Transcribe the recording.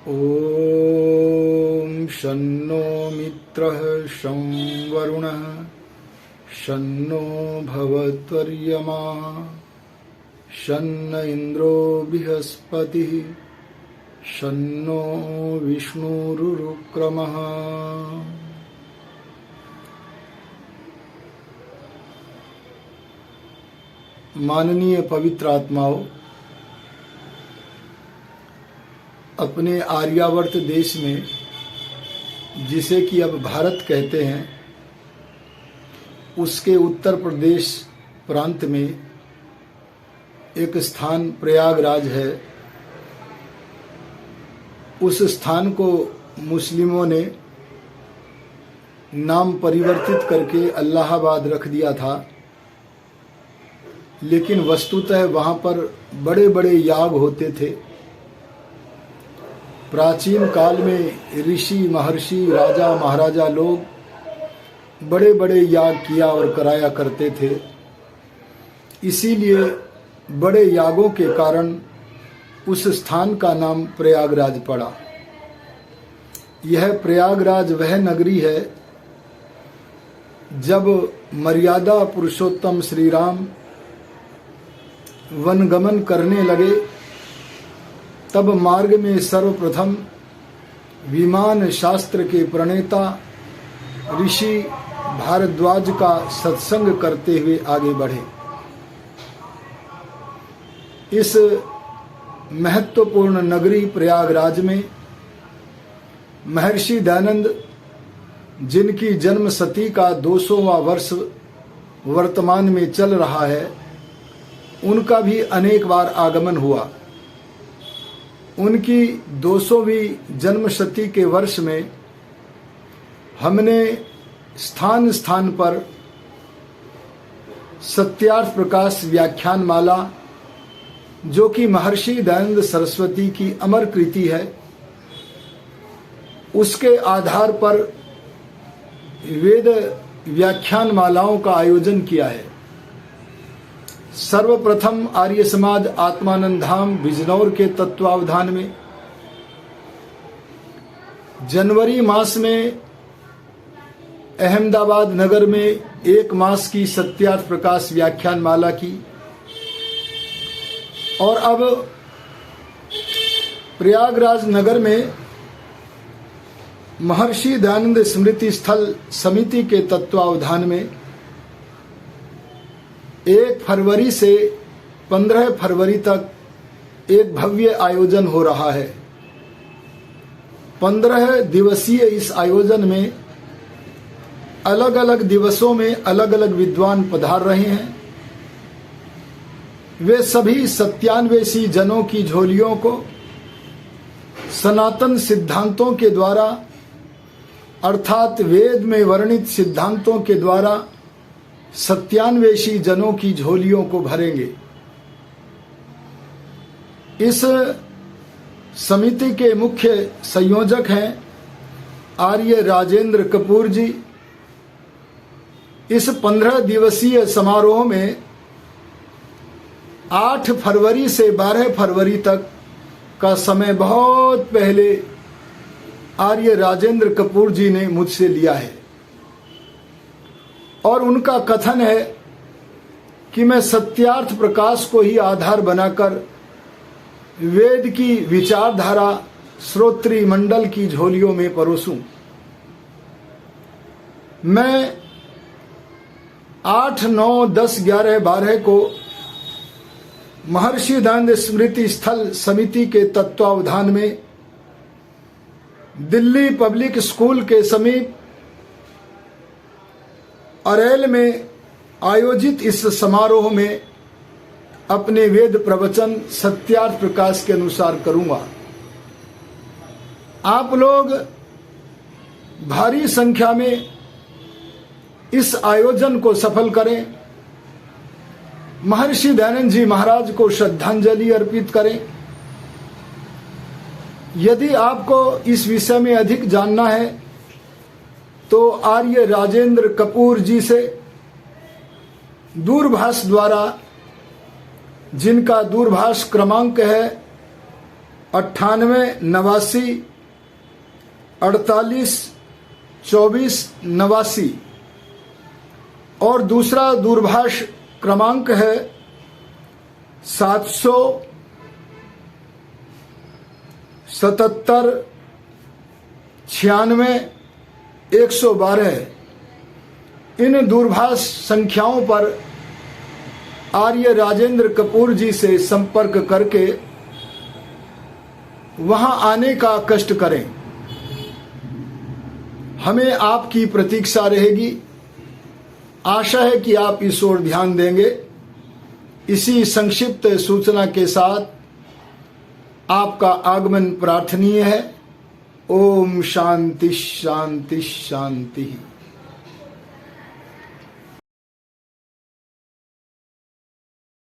ॐ शन्नो मित्रः शं वरुणः शन्नो भवत्वर्यमा शन्न इन्द्रो बृहस्पतिः शन्नो विष्णुरुक्रमः। माननीय पवित्र आत्माओं, अपने आर्यावर्त देश में, जिसे कि अब भारत कहते हैं, उसके उत्तर प्रदेश प्रांत में एक स्थान प्रयागराज है। उस स्थान को मुस्लिमों ने नाम परिवर्तित करके इलाहाबाद रख दिया था, लेकिन वस्तुतः वहाँ पर बड़े बड़े याग होते थे। प्राचीन काल में ऋषि महर्षि राजा महाराजा लोग बड़े बड़े याग किया और कराया करते थे। इसीलिए बड़े यागों के कारण उस स्थान का नाम प्रयागराज पड़ा। यह प्रयागराज वह नगरी है जब मर्यादा पुरुषोत्तम श्री राम वनगमन करने लगे, तब मार्ग में सर्वप्रथम विमान शास्त्र के प्रणेता ऋषि भारद्वाज का सत्संग करते हुए आगे बढ़े। इस महत्वपूर्ण नगरी प्रयागराज में महर्षि दयानंद, जिनकी जन्म शती का 200वां वर्ष वर्तमान में चल रहा है, उनका भी अनेक बार आगमन हुआ। उनकी 200वीं जन्म शती के वर्ष में हमने स्थान स्थान पर सत्यार्थ प्रकाश व्याख्यान माला, जो कि महर्षि दयानंद सरस्वती की अमर कृति है, उसके आधार पर वेद व्याख्यान मालाओं का आयोजन किया है। सर्वप्रथम आर्य समाज आत्मानंद धाम बिजनौर के तत्वावधान में जनवरी मास में अहमदाबाद नगर में 1 मास की सत्यार्थ प्रकाश व्याख्यान माला की, और अब प्रयागराज नगर में महर्षि दयानंद स्मृति स्थल समिति के तत्वावधान में 1 फरवरी से 15 फरवरी तक एक भव्य आयोजन हो रहा है। 15 दिवसीय इस आयोजन में अलग अलग दिवसों में अलग अलग विद्वान पधार रहे हैं। वे सभी 97 जनों की झोलियों को सनातन सिद्धांतों के द्वारा, अर्थात वेद में वर्णित सिद्धांतों के द्वारा 97 जनों की झोलियों को भरेंगे। इस समिति के मुख्य संयोजक हैं आर्य राजेंद्र कपूर जी। इस 15 दिवसीय समारोह में 8 फरवरी से 12 फरवरी तक का समय बहुत पहले आर्य राजेंद्र कपूर जी ने मुझसे लिया है, और उनका कथन है कि मैं सत्यार्थ प्रकाश को ही आधार बनाकर वेद की विचारधारा श्रोत्री मंडल की झोलियों में परोसूं। मैं 8, 9, 10, 11, 12 को महर्षि दयानंद स्मृति स्थल समिति के तत्वावधान में दिल्ली पब्लिक स्कूल के समीप अरेल में आयोजित इस समारोह में अपने वेद प्रवचन सत्यार्थ प्रकाश के अनुसार करूंगा। आप लोग भारी संख्या में इस आयोजन को सफल करें, महर्षि दयानंद जी महाराज को श्रद्धांजलि अर्पित करें। यदि आपको इस विषय में अधिक जानना है तो आर्य राजेंद्र कपूर जी से दूरभाष द्वारा, जिनका दूरभाष क्रमांक है 98 89 48 24 89 और दूसरा दूरभाष क्रमांक है 777 96 112। इन दूरभाष संख्याओं पर आर्य राजेंद्र कपूर जी से संपर्क करके वहां आने का कष्ट करें। हमें आपकी प्रतीक्षा रहेगी। आशा है कि आप इस ओर ध्यान देंगे। इसी संक्षिप्त सूचना के साथ आपका आगमन प्रार्थनीय है। ओम शांति शांति शांति।